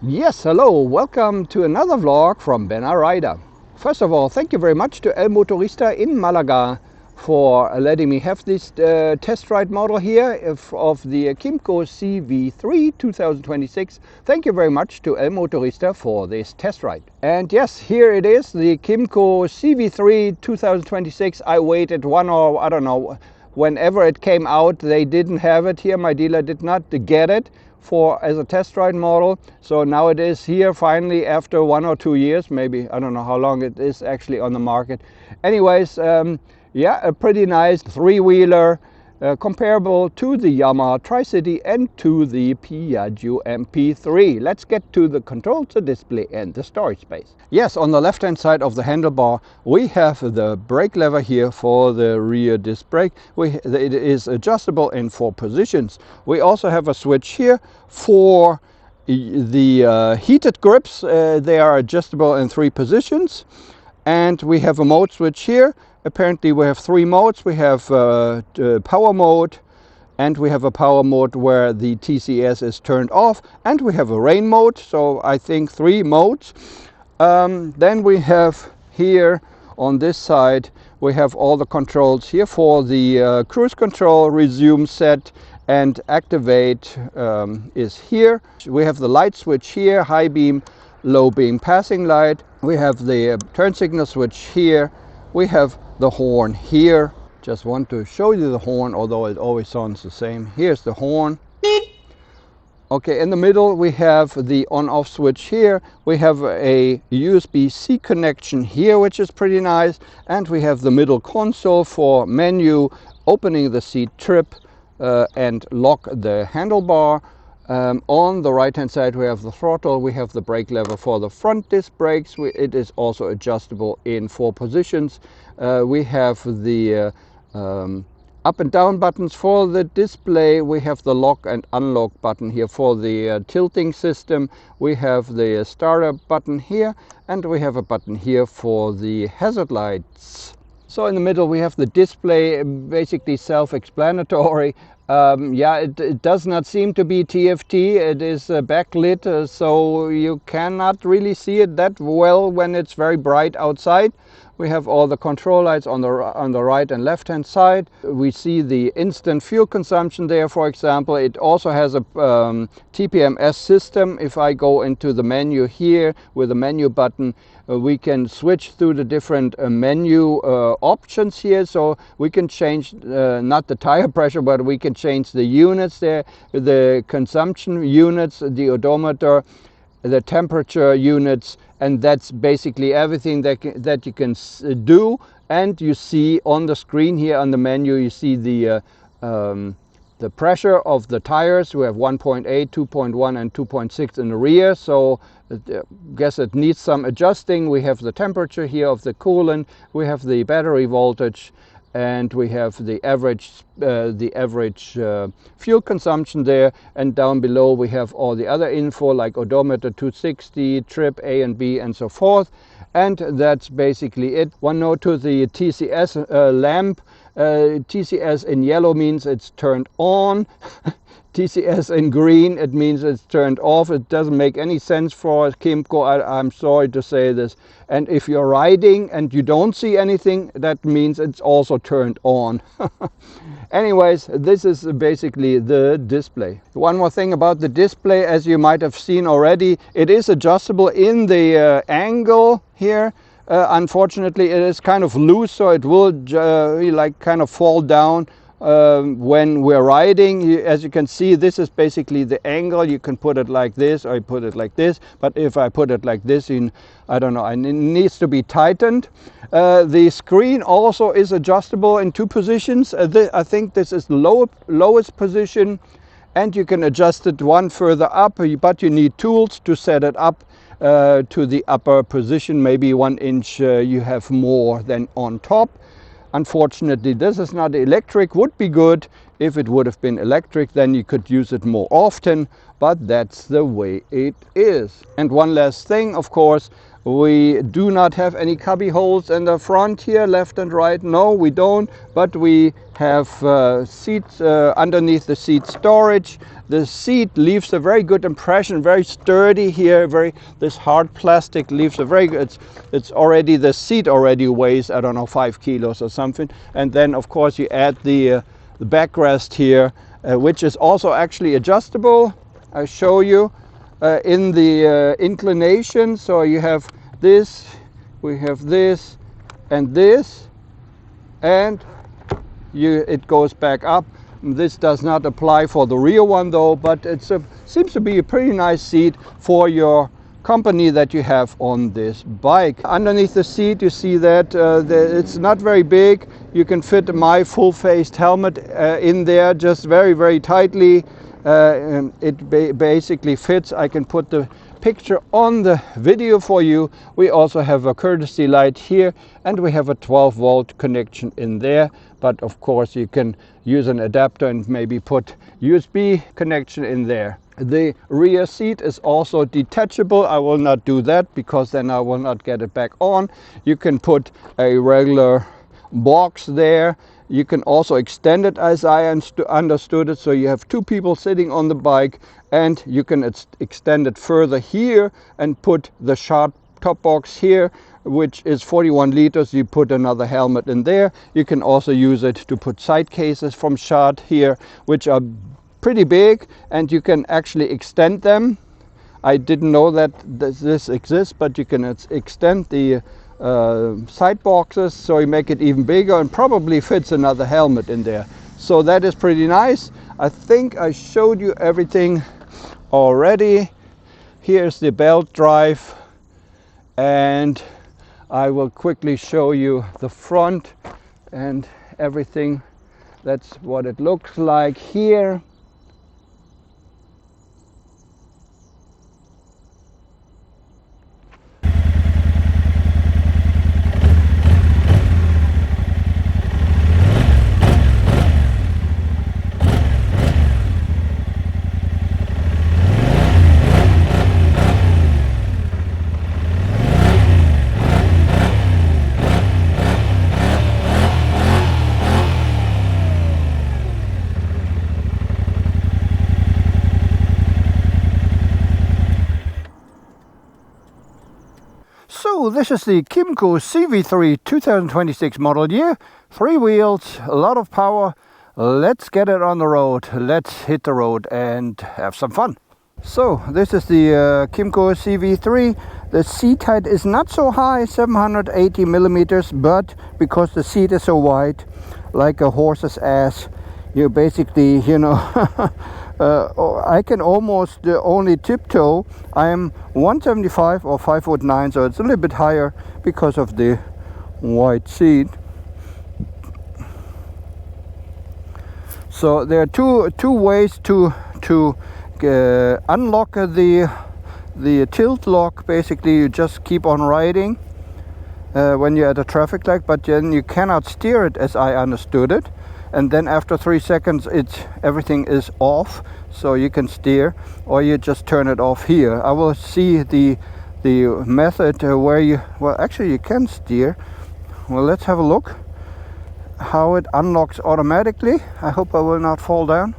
Yes, hello, welcome to another vlog from Ben Rider. First of all, thank you very much to El Motorista in Málaga for letting me have this test ride model here of the Kymco CV3 2026. Thank you very much to El Motorista for this test ride. And yes, here it is, the Kymco CV3 2026. I waited I don't know, whenever it came out. They didn't have it here, my dealer did not get it as a test ride model. So now it is here finally after 1 or 2 years, maybe. I don't know how long it is actually on the market. Anyways, yeah, a pretty nice three-wheeler, comparable to the Yamaha Tricity and to the Piaggio MP3. Let's get to the controls, the display and the storage space. Yes, on the left hand side of the handlebar we have the brake lever here for the rear disc brake. It is adjustable in 4 positions. We also have a switch here for the heated grips. They are adjustable in 3 positions. And we have a mode switch here. Apparently we have 3 modes. We have power mode, and we have a power mode where the TCS is turned off, and we have a rain mode, so I think 3 modes. Then we have here on this side, we have all the controls here for the cruise control, resume, set and activate is here. We have the light switch here, high beam, low beam passing light. We have the turn signal switch here. We have the horn here. Just want to show you the horn, although it always sounds the same. Here's the horn. Okay, in the middle we have the on-off switch here. We have a USB-C connection here, which is pretty nice. And we have the middle console for menu, opening the seat trip and lock the handlebar. On the right hand side we have the throttle, we have the brake lever for the front disc brakes. It is also adjustable in 4 positions. We have the up and down buttons for the display. We have the lock and unlock button here for the tilting system. We have the starter button here, and we have a button here for the hazard lights. So in the middle we have the display, basically self-explanatory. Yeah, it does not seem to be TFT. It is backlit, so you cannot really see it that well when it's very bright outside. We have all the control lights on the right and left hand side. We see the instant fuel consumption there, for example. It also has a TPMS system. If I go into the menu here with the menu button, we can switch through the different menu options here. So we can change not the tire pressure, but we can change the units there, the consumption units, the odometer, the temperature units, and that's basically everything that you can do. And you see on the screen here on the menu, you see the pressure of the tires. We have 1.8, 2.1 and 2.6 in the rear, so I guess it needs some adjusting. We have the temperature here of the coolant, we have the battery voltage, and we have the average fuel consumption there. And down below we have all the other info like odometer, 260, trip A and B and so forth. And that's basically it. One note to the TCS lamp. TCS in yellow means it's turned on. TCS in green, it means it's turned off. It doesn't make any sense for Kymco, I'm sorry to say this. And if you're riding and you don't see anything, that means it's also turned on. Anyways, this is basically the display. One more thing about the display, as you might have seen already, it is adjustable in the angle here. Unfortunately, it is kind of loose, so it will like kind of fall down when we're riding. As you can see, this is basically the angle. You can put it like this or you put it like this, but if I put it like this, I don't know, it needs to be tightened. The screen also is adjustable in 2 positions. I think this is the lowest position, and you can adjust it one further up, but you need tools to set it up to the upper position. Maybe 1 inch you have more than on top. Unfortunately, this is not electric. Would be good if it would have been electric, then you could use it more often, but that's the way it is. And one last thing, of course, We do not have any cubby holes in the front here, left and right. No, we don't. But we have seats underneath the seat storage. The seat leaves a very good impression, very sturdy here. This hard plastic leaves a very good. It's already, the seat already weighs, I don't know, 5 kilos or something. And then of course you add the backrest here, which is also actually adjustable. I show you in the inclination. So you have this, we have this, and this, and it goes back up. This does not apply for the rear one though, but it seems to be a pretty nice seat for your company that you have on this bike. Underneath the seat you see that it's not very big. You can fit my full-faced helmet in there just very, very tightly. It basically fits. I can put the picture on the video for you. We also have a courtesy light here, and we have a 12-volt connection in there, but of course you can use an adapter and maybe put USB connection in there. The rear seat is also detachable. I will not do that because then I will not get it back on. You can put a regular box there. You can also extend it as I understood it, so you have two people sitting on the bike, and you can extend it further here and put the Sharp top box here, which is 41 liters. You put another helmet in there. You can also use it to put side cases from Sharp here, which are pretty big, and you can actually extend them. I didn't know that this exists, but you can extend the side boxes, so you make it even bigger, and probably fits another helmet in there. So that is pretty nice. I think I showed you everything already. Here's the belt drive, and I will quickly show you the front and everything. That's what it looks like here. So this is the Kymco CV3 2026 model year, 3 wheels, a lot of power. Let's get it on the road. Let's hit the road and have some fun. So this is the Kymco CV3. The seat height is not so high, 780 millimeters, but because the seat is so wide, like a horse's ass, you basically, you know, I can almost only tiptoe. I am 175 or 5'9", so it's a little bit higher because of the wide seat. So there are two ways to unlock the tilt lock. Basically, you just keep on riding when you're at a traffic light, but then you cannot steer it, as I understood it. And then after 3 seconds everything is off, so you can steer, or you just turn it off here. I will see the method where you, well, actually you can steer. Well, let's have a look how it unlocks automatically. I hope I will not fall down.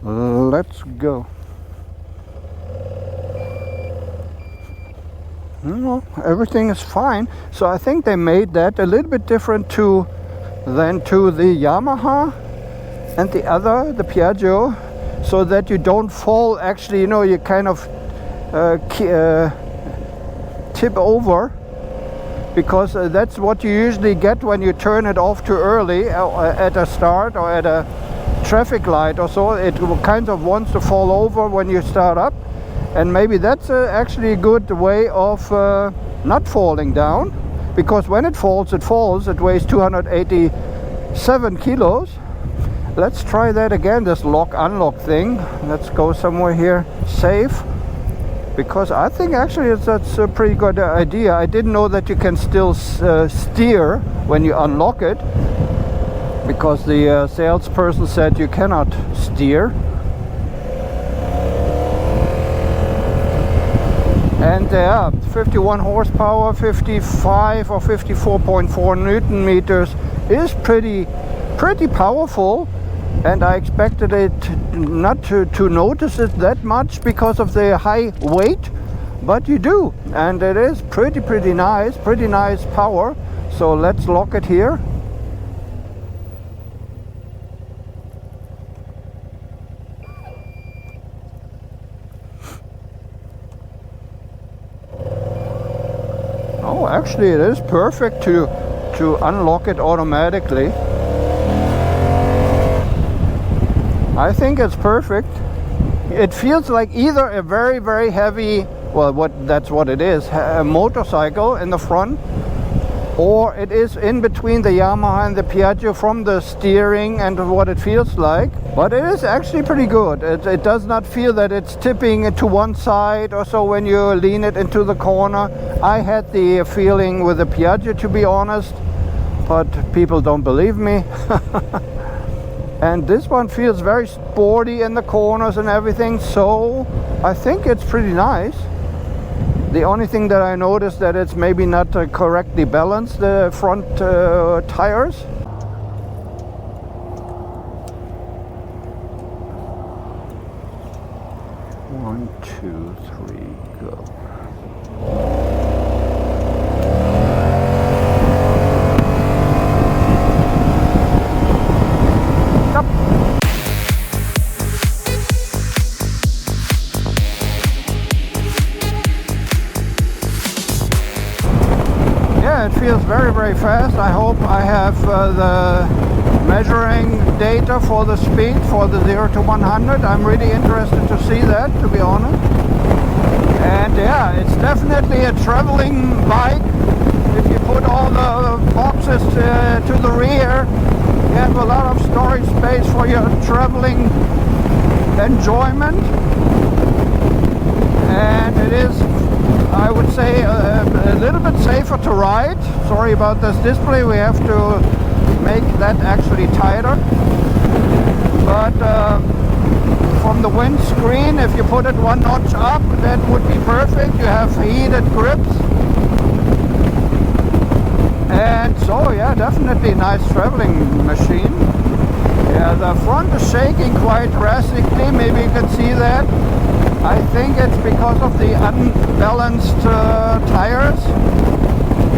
Let's go. No, everything is fine. So I think they made that a little bit different than to the Yamaha and the Piaggio, so that you don't fall. Actually, you know, you kind of tip over, because that's what you usually get when you turn it off too early at a start or at a traffic light or so. It kind of wants to fall over when you start up. And maybe that's actually a good way of not falling down, because when it falls, it weighs 287 kilos. Let's try that again, this lock-unlock thing. Let's go somewhere here safe, because I think actually that's a pretty good idea. I didn't know that you can still steer when you unlock it, because the salesperson said you cannot steer. And 51 horsepower, 55 or 54.4 Newton meters is pretty powerful. And I expected it not to notice it that much because of the high weight, but you do, and it is pretty nice power. So let's lock it here. Oh, actually it is perfect to unlock it automatically. I think it's perfect. It feels like either a very heavy, well, that's what it is, a motorcycle in the front, or it is in between the Yamaha and the Piaggio from the steering and what it feels like. But it is actually pretty good. It does not feel that it's tipping to one side or so when you lean it into the corner. I had the feeling with the Piaggio, to be honest, but people don't believe me. And this one feels very sporty in the corners and everything, so I think it's pretty nice. The only thing that I noticed that it's maybe not correctly balanced, the front tires. One, two, three, go. It feels very fast. I hope I have the measuring data for the speed for the 0 to 100. I'm really interested to see that, to be honest. And yeah, it's definitely a traveling bike. If you put all the boxes to the rear, you have a lot of storage space for your traveling enjoyment. And it is, I would say, a little bit safer to ride. Sorry about this display, we have to make that actually tighter. But from the windscreen, if you put it one notch up, that would be perfect. You have heated grips. And so yeah, definitely nice traveling machine. Yeah, the front is shaking quite drastically, maybe you can see that. I think it's because of the unbalanced tires.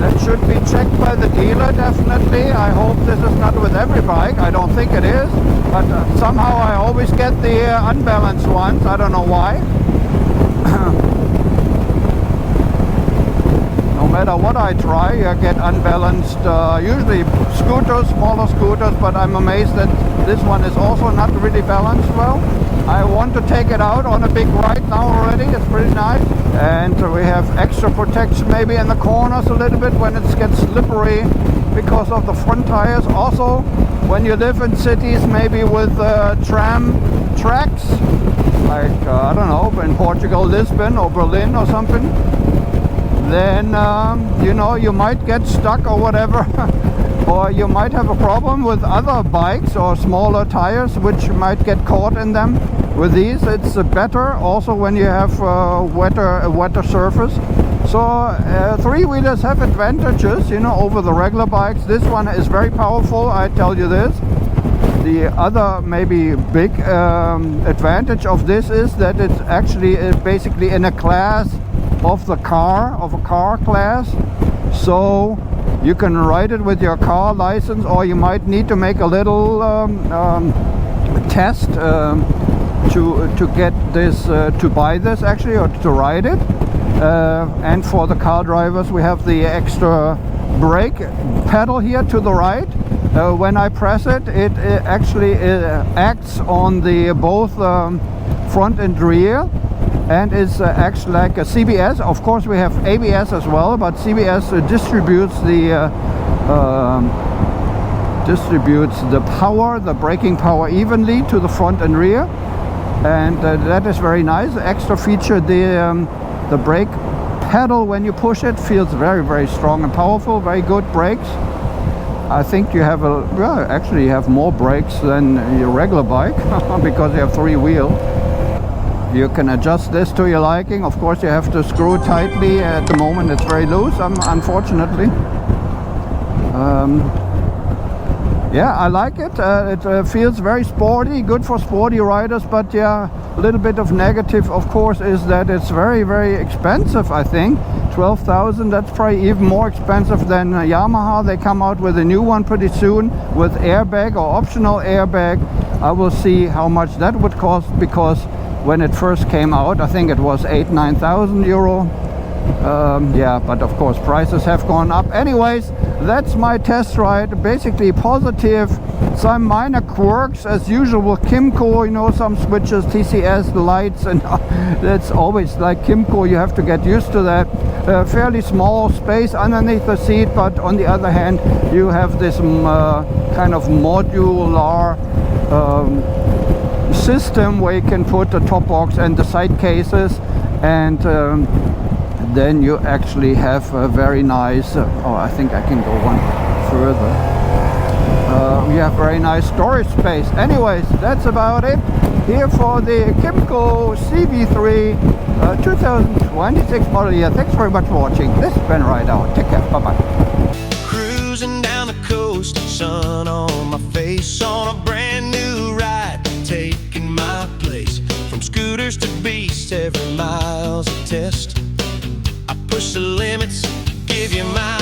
That should be checked by the dealer, definitely. I hope this is not with every bike. I don't think it is. But somehow I always get the unbalanced ones. I don't know why. No matter what I try, I get unbalanced. Usually scooters, smaller scooters, but I'm amazed that this one is also not really balanced well. I want to take it out on a big ride now already. It's pretty nice. And we have extra protection maybe in the corners a little bit when it gets slippery because of the front tires. Also, when you live in cities maybe with tram tracks, like I don't know, in Portugal, Lisbon or Berlin or something, then you know, you might get stuck or whatever. Or you might have a problem with other bikes or smaller tires which might get caught in them. With these it's better also when you have a wetter surface. So three-wheelers have advantages, you know, over the regular bikes. This one is very powerful, I tell you this. The other maybe big advantage of this is that it's actually basically in a class of a car class. So you can ride it with your car license, or you might need to make a little test to get this, to buy this actually, or to ride it. And for the car drivers, we have the extra brake pedal here to the right. When I press it, it actually acts on the both front and rear. And it's actually like a CBS. Of course we have ABS as well, but CBS distributes the power, the braking power evenly to the front and rear, and that is very nice. Extra feature, the brake pedal, when you push it, feels very strong and powerful. Very good brakes. I think you have actually you have more brakes than your regular bike because you have three wheels. You can adjust this to your liking. Of course, you have to screw tightly. At the moment it's very loose, unfortunately. Yeah, I like it. It feels very sporty, good for sporty riders, but yeah, a little bit of negative, of course, is that it's very, very expensive, I think. 12,000, that's probably even more expensive than Yamaha. They come out with a new one pretty soon with airbag or optional airbag. I will see how much that would cost, because when it first came out, I think it was 8,000–9,000 euro. Yeah, but of course prices have gone up. Anyways, that's my test ride. Basically positive, some minor quirks as usual. Kymco, you know, some switches, TCS, the lights, and that's always like Kymco, you have to get used to that. Fairly small space underneath the seat, but on the other hand you have this kind of modular system where you can put the top box and the side cases, and then you actually have a very nice oh, I think I can go one further. You have very nice storage space. Anyways, that's about it here for the Kymco CV3 2026 model year. Thanks very much for watching. This has been Ride Out. Take care. Bye bye. Cruising down the coast, sun on my face, on a brand new ride, taking my place. From scooters to beasts, every mile's a test. I push the limits, give you my